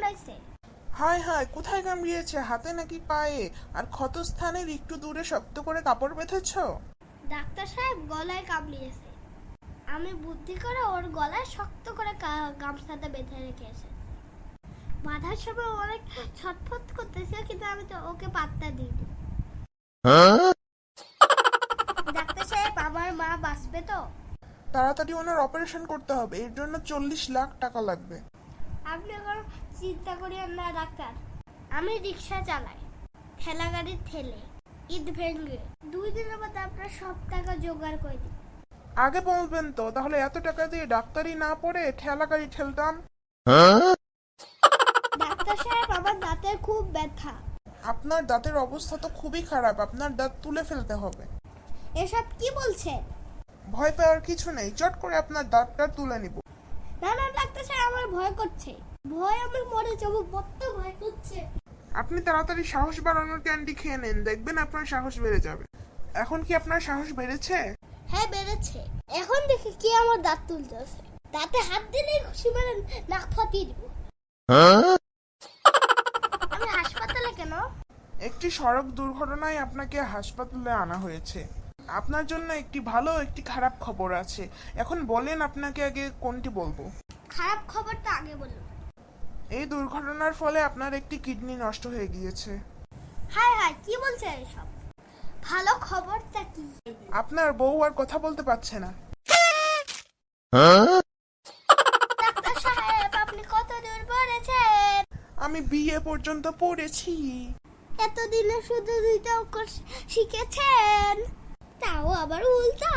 কামড়াইছে। হায় হায়, কোথায় কামড়িয়েছে? হাতে নাকি পায়ে? আর ক্ষত স্থানের একটু দূরে শক্ত করে কাপড় বেঁধেছো? ডাক্তার সাহেব গলায় কামড়িয়েছে। আমি বুদ্ধি করে ওর গলায় শক্ত করে গামছাটা বেঁধে রেখেছে। বাঁধার সময় অনেক ছটফট করতেছে, কিন্তু আমি তো ওকে পাত্তা দিইনি। ডাক্তার সাহেব, আমার মা বাঁচবে তো? তাড়াতাড়ি ওনার অপারেশন করতে হবে, এর জন্য 40 লাখ টাকা লাগবে। আপনি এখন চিন্তা করিয়েন না ডাক্তার। আমি রিক্সা চালাই, ঠেলা গাড়ি ঠেলে, ঈদ ভেঙে 2 দিনের মধ্যে আপনার সব টাকা জোগাড় করে দিই। আগে বলবেন তো, তাহলে এত টাকা দিয়ে ডাক্তারি না পড়ে ঠেলা গাড়ি ঠেলতাম। ডাক্তার সাহেব, আমার দাঁতের খুব ব্যথা। আপনার দাঁতের অবস্থা তো খুবই খারাপ, আপনার দাঁত তুলে ফেলতে হবে। এসব কি বলছেন? ভয় পাওয়ার কিছু নেই, চট করে আপনার দাঁতটা তুলে নিব। না না ডাক্তার সাহেব, আমার ভয় করছে। ভয় আমি মরে যাবো, বড্ড ভয় করছে। আপনি তাড়াতাড়ি সাহস বাড়ানোর ক্যান্ডি খেয়ে নেন, দেখবেন আপনার সাহস বেড়ে যাবে। এখন কি আপনার সাহস বেড়েছে? হ্যাঁ, বেড়েছে। এখন দেখি কি আমার দাঁত তুলতেছে। দাঁতে হাত দিলেই খুশি মানে নাক ফাটিয়ে দিব। আমি হাসপাতালে কেন? একটি সড়ক দুর্ঘটনায় আপনাকে হাসপাতালে আনা হয়েছে। আপনার জন্য একটি ভালো একটি খারাপ খবর আছে। এখন বলেন, আপনাকে আগে কোনটি বলবো? খারাপ খবরটা আগে বলুন। এই দুর্ঘটনার ফলে আপনার একটি কিডনি নষ্ট হয়ে গিয়েছে। হায় হায়, কি বলছে এসব? ভালো খবরটা কি? আপনার বউ আর কথা বলতে পারছে না। ডাক্তার সাহেব, আপনি কত দূর পড়েছেন? আমি বিয়ে পর্যন্ত পড়েছি। এতদিনে শুধু 2টা অক্ষর শিখেছেন, তাও আবার উল্টা।